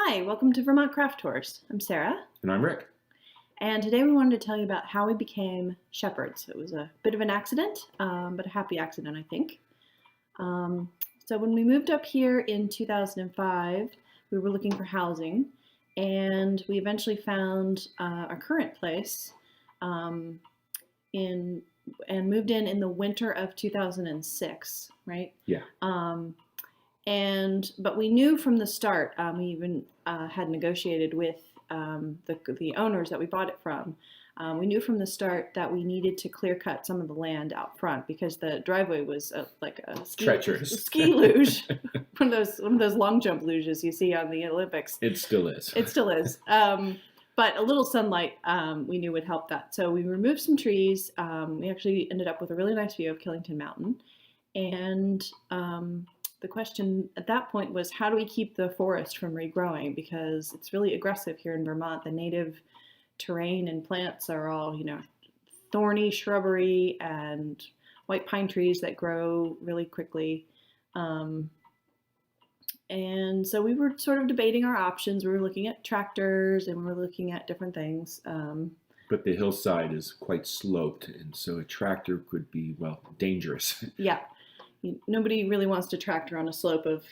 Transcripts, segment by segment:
Hi, welcome to Vermont Craft Tours. I'm Sarah, And I'm Rick. and today we wanted to tell you about how we became shepherds. It was a bit of an accident, but a happy accident, I think. Um, so when we moved up here in 2005, we were looking for housing, and we eventually found our current place um, in and moved in the winter of 2006, right? Yeah. But we knew from the start. We even had negotiated with the owners that we bought it from. We knew from the start that we needed to clear cut some of the land out front because the driveway was like a Treacherous. ski luge, one of those long jump luges you see on the Olympics. It still is. It still is. But a little sunlight we knew would help that. So we removed some trees. We actually ended up with a really nice view of Killington Mountain. And the question at that point was, how do we keep the forest from regrowing? Because it's really aggressive here in Vermont. The native terrain and plants are all, thorny shrubbery and white pine trees that grow really quickly. And so we were sort of debating our options. We were looking at tractors and we were looking at different things. But the hillside is quite sloped, and so a tractor could be, dangerous. Yeah. Nobody really wants to tractor on a slope of,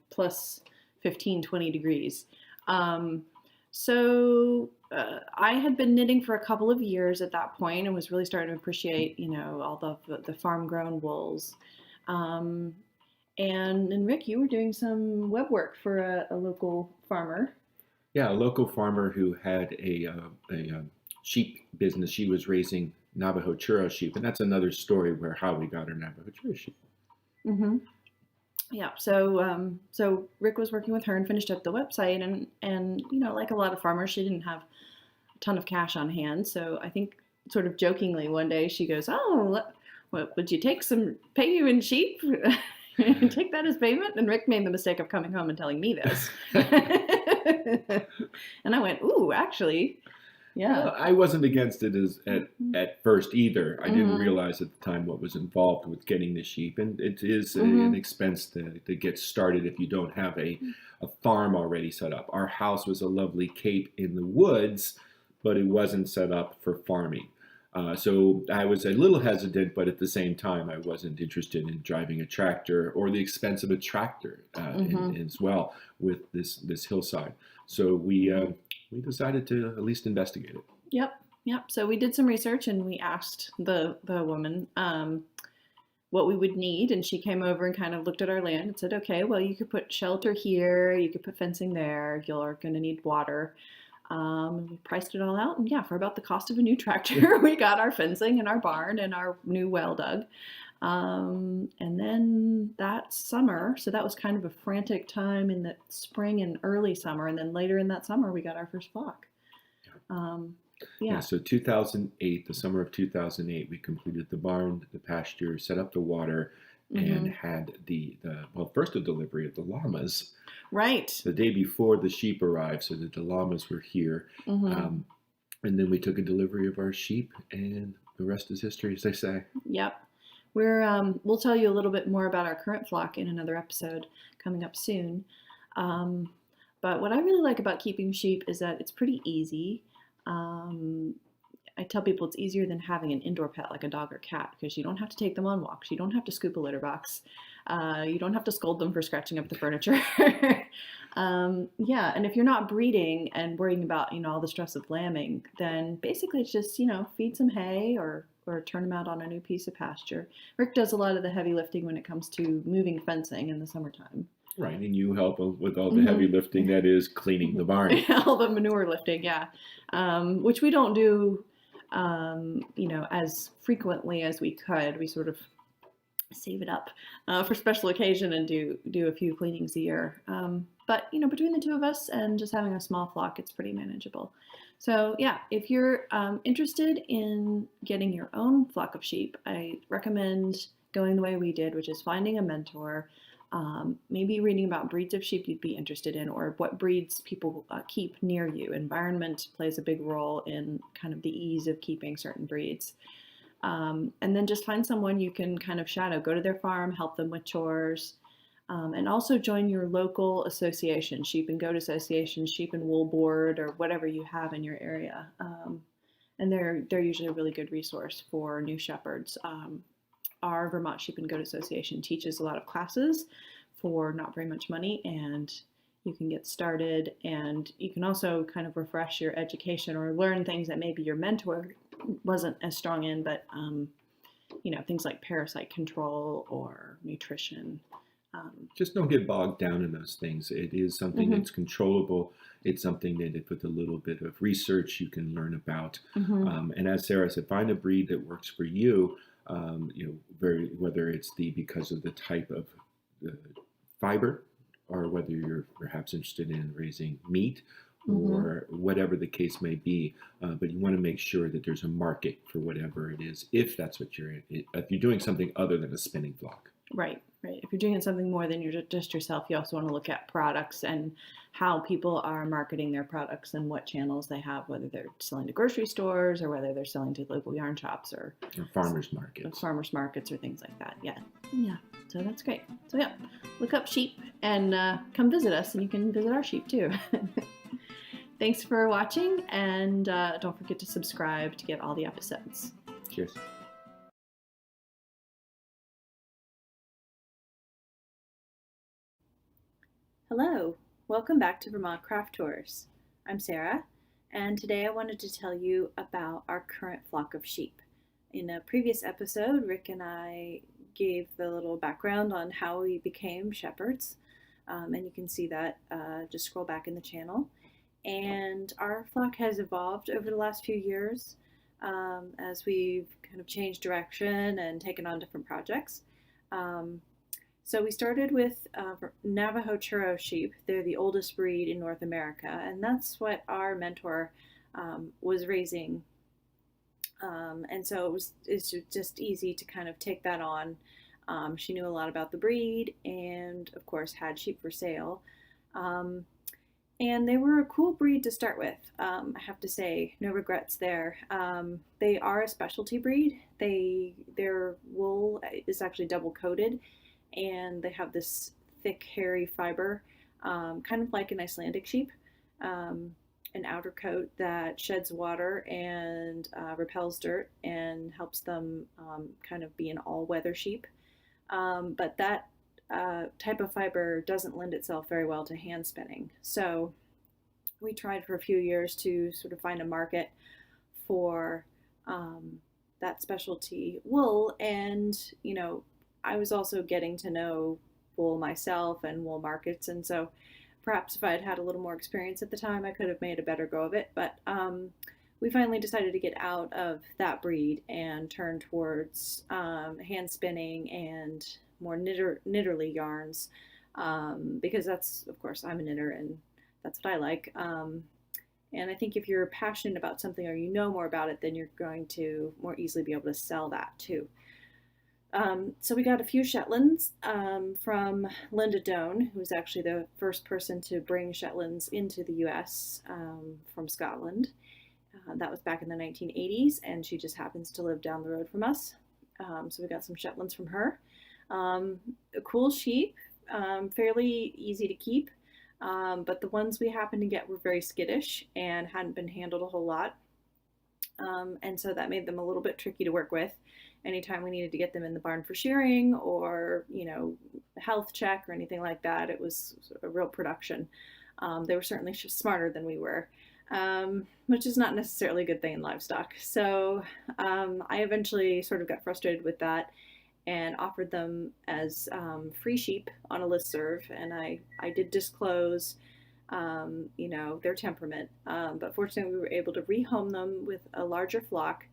plus 15, 20 degrees. So I had been knitting for a couple of years at that point and was really starting to appreciate, all the farm-grown wools. And Rick, you were doing some web work for a local farmer. Yeah, a local farmer who had a sheep business. She was raising Navajo churro sheep, and that's another story where how we got our Navajo churro sheep. Mm-hmm. Yeah. So Rick was working with her and finished up the website, and like a lot of farmers, she didn't have a ton of cash on hand. So I think, sort of jokingly, one day she goes, "Oh, what would you pay you in sheep?" Take that as payment. And Rick made the mistake of coming home and telling me this. And I went, ooh, actually, yeah. Well, I wasn't against it at first either. I didn't realize at the time what was involved with getting the sheep. And it is an expense to get started if you don't have a farm already set up. Our house was a lovely cape in the woods, but it wasn't set up for farming. So I was a little hesitant, but at the same time, I wasn't interested in driving a tractor or the expense of a tractor as well with this hillside. So we decided to at least investigate it. Yep. So we did some research and we asked the woman what we would need, and she came over and kind of looked at our land and said, okay, well, you could put shelter here, you could put fencing there, you're going to need water. We priced it all out, and for about the cost of a new tractor, we got our fencing and our barn and our new well dug. And then that summer, so that was kind of a frantic time in the spring and early summer, and then later in that summer, we got our first flock. So 2008, the summer of 2008, we completed the barn, the pasture, set up the water, and had first the delivery of the llamas. Right. The day before the sheep arrived, so that the llamas were here. And then we took a delivery of our sheep, and the rest is history, as they say. Yep. We'll tell you a little bit more about our current flock in another episode coming up soon. But what I really like about keeping sheep is that it's pretty easy. I tell people it's easier than having an indoor pet like a dog or cat because you don't have to take them on walks. You don't have to scoop a litter box. You don't have to scold them for scratching up the furniture. And if you're not breeding and worrying about, all the stress of lambing, then basically it's just, feed some hay or turn them out on a new piece of pasture. Rick does a lot of the heavy lifting when it comes to moving fencing in the summertime. Right, and you help with all the heavy lifting, that is cleaning the barn. All the manure lifting, which we don't do as frequently as we could. We sort of save it up for special occasion and do a few cleanings a year. But between the two of us and just having a small flock, it's pretty manageable. So if you're interested in getting your own flock of sheep, I recommend going the way we did, which is finding a mentor. Maybe reading about breeds of sheep you'd be interested in, or what breeds people keep near you. Environment plays a big role in kind of the ease of keeping certain breeds. And then just find someone you can kind of shadow, go to their farm, help them with chores. And also join your local association, sheep and goat association, sheep and wool board, or whatever you have in your area. And they're usually a really good resource for new shepherds. Our Vermont Sheep and Goat Association teaches a lot of classes for not very much money, and you can get started, and you can also kind of refresh your education or learn things that maybe your mentor wasn't as strong in, but things like parasite control or nutrition. Just don't get bogged down in those things. It is something that's controllable. It's something that with a little bit of research you can learn about. And as Sarah said, find a breed that works for you. Whether it's because of the type of fiber, or whether you're perhaps interested in raising meat, or whatever the case may be. But you want to make sure that there's a market for whatever it is, if that's what if you're doing something other than a spinning flock. Right. If you're doing something more than you're just yourself, you also want to look at products and how people are marketing their products and what channels they have, whether they're selling to grocery stores or whether they're selling to local yarn shops or farmers markets. Farmers markets or things like that. Yeah. So that's great. So yeah, look up sheep and come visit us, and you can visit our sheep too. Thanks for watching, and don't forget to subscribe to get all the episodes. Cheers. Hello, welcome back to Vermont Craft Tours. I'm Sarah, and today I wanted to tell you about our current flock of sheep. In a previous episode, Rick and I gave the little background on how we became shepherds, and you can see that, just scroll back in the channel. And our flock has evolved over the last few years as we've kind of changed direction and taken on different projects. So we started with Navajo Churro sheep. They're the oldest breed in North America, and that's what our mentor was raising. And so it's just easy to kind of take that on. She knew a lot about the breed, and of course had sheep for sale. And they were a cool breed to start with. I have to say, no regrets there. They are a specialty breed. Their wool is actually double coated, and they have this thick, hairy fiber, kind of like an Icelandic sheep, an outer coat that sheds water and repels dirt and helps them kind of be an all-weather sheep. But that type of fiber doesn't lend itself very well to hand spinning. So we tried for a few years to sort of find a market for that specialty wool, and I was also getting to know wool myself and wool markets, and so perhaps if I had had a little more experience at the time, I could have made a better go of it. But we finally decided to get out of that breed and turn towards hand spinning and more knitterly yarns, because that's, of course, I'm a knitter and that's what I like. And I think if you're passionate about something or you know more about it, then you're going to more easily be able to sell that too. So we got a few Shetlands from Linda Doan, who was actually the first person to bring Shetlands into the US from Scotland. That was back in the 1980s, and she just happens to live down the road from us. So we got some Shetlands from her. A cool sheep, fairly easy to keep, but the ones we happened to get were very skittish and hadn't been handled a whole lot. And so that made them a little bit tricky to work with. Anytime we needed to get them in the barn for shearing or, health check or anything like that, it was a real production. They were certainly smarter than we were, which is not necessarily a good thing in livestock. So I eventually sort of got frustrated with that and offered them as free sheep on a listserv, and I did disclose their temperament, but fortunately we were able to rehome them with a larger flock,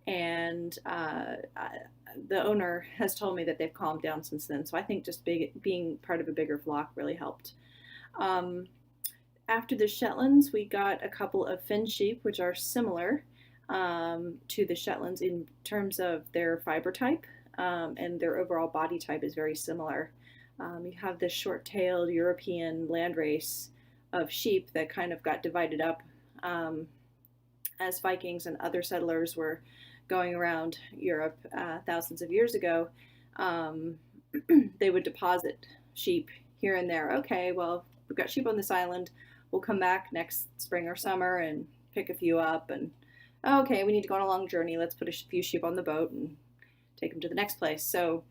and the owner has told me that they've calmed down since then, so I think just being part of a bigger flock really helped. After the Shetlands, we got a couple of Finn sheep, which are similar to the Shetlands in terms of their fiber type, and their overall body type is very similar. You have this short-tailed European landrace of sheep that kind of got divided up as Vikings and other settlers were going around Europe thousands of years ago. They would deposit sheep here and there. Okay, well, we've got sheep on this island. We'll come back next spring or summer and pick a few up. And okay, we need to go on a long journey. Let's put a few sheep on the boat and take them to the next place. So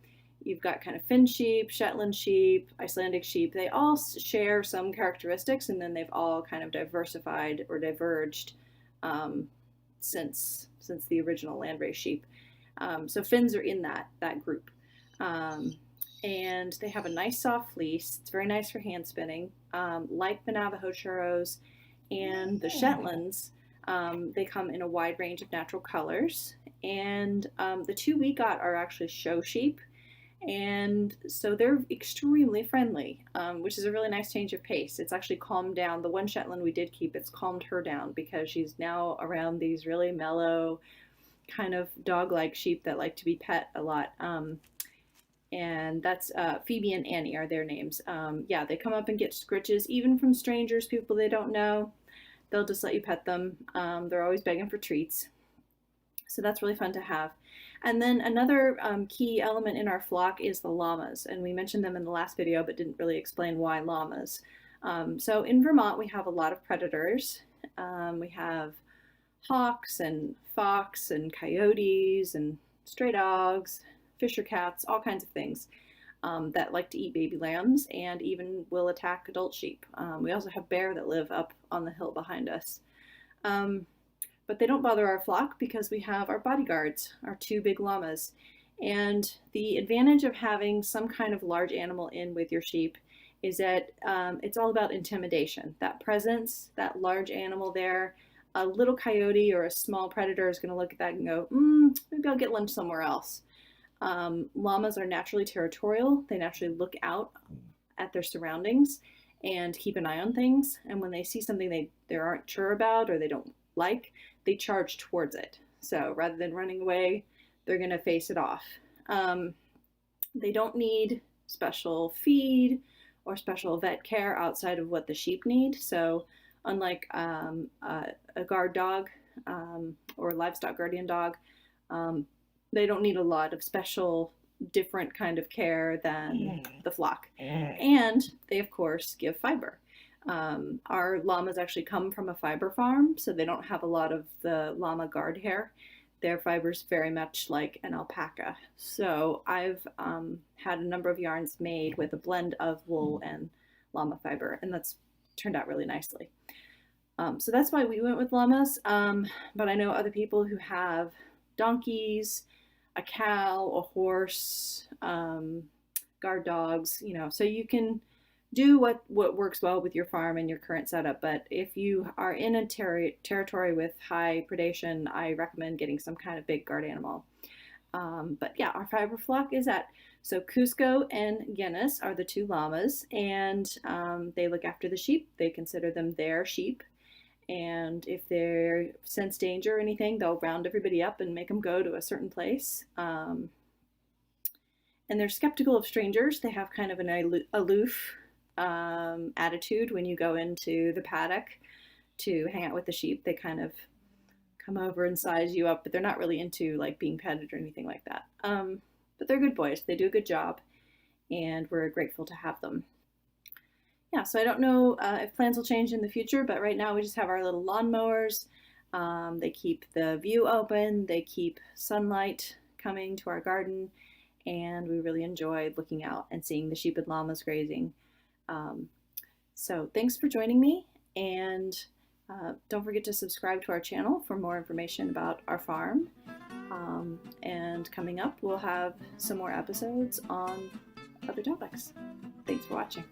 you've got kind of Finn sheep, Shetland sheep, Icelandic sheep. They all share some characteristics, and then they've all kind of diversified or diverged since the original landrace sheep. So Finns are in that group. And they have a nice soft fleece. It's very nice for hand spinning. Like the Navajo churros and the Shetlands, they come in a wide range of natural colors. And the two we got are actually show sheep. And so they're extremely friendly, which is a really nice change of pace. It's actually calmed down. The one Shetland we did keep, it's calmed her down because she's now around these really mellow, kind of dog-like sheep that like to be pet a lot. And that's Phoebe and Annie are their names. Yeah, they come up and get scritches, even from strangers, people they don't know. They'll just let you pet them. They're always begging for treats. So that's really fun to have. And then another key element in our flock is the llamas. And we mentioned them in the last video, but didn't really explain why llamas. So in Vermont, we have a lot of predators. We have hawks and fox and coyotes and stray dogs, fisher cats, all kinds of things that like to eat baby lambs and even will attack adult sheep. We also have bear that live up on the hill behind us. But they don't bother our flock because we have our bodyguards, our two big llamas. And the advantage of having some kind of large animal in with your sheep is that it's all about intimidation. That presence, that large animal there, a little coyote or a small predator is going to look at that and go, maybe I'll get lunch somewhere else. Llamas are naturally territorial. They naturally look out at their surroundings and keep an eye on things. And when they see something they aren't sure about or they don't like, they charge towards it. So rather than running away, they're going to face it off. They don't need special feed or special vet care outside of what the sheep need. So unlike a guard dog or livestock guardian dog, they don't need a lot of special different kind of care than the flock. And they, of course, give fiber. Our llamas actually come from a fiber farm, so they don't have a lot of the llama guard hair. Their fiber's very much like an alpaca. So I've had a number of yarns made with a blend of wool and llama fiber, and that's turned out really nicely. So that's why we went with llamas, but I know other people who have donkeys, a cow, a horse, guard dogs, so you can do what works well with your farm and your current setup. But if you are in a territory with high predation, I recommend getting some kind of big guard animal. But yeah, our fiber flock is at, so Cusco and Guinness are the two llamas, and they look after the sheep. They consider them their sheep. And if they sense danger or anything, they'll round everybody up and make them go to a certain place. And they're skeptical of strangers. They have kind of an aloof attitude when you go into the paddock to hang out with the sheep. They kind of come over and size you up, but they're not really into like being petted or anything like that. But they're good boys. They do a good job, and we're grateful to have them. Yeah, so I don't know if plans will change in the future, but right now we just have our little lawnmowers. They keep the view open. They keep sunlight coming to our garden, and we really enjoy looking out and seeing the sheep and llamas grazing. So thanks for joining me, and don't forget to subscribe to our channel for more information about our farm. And coming up, we'll have some more episodes on other topics. Thanks for watching.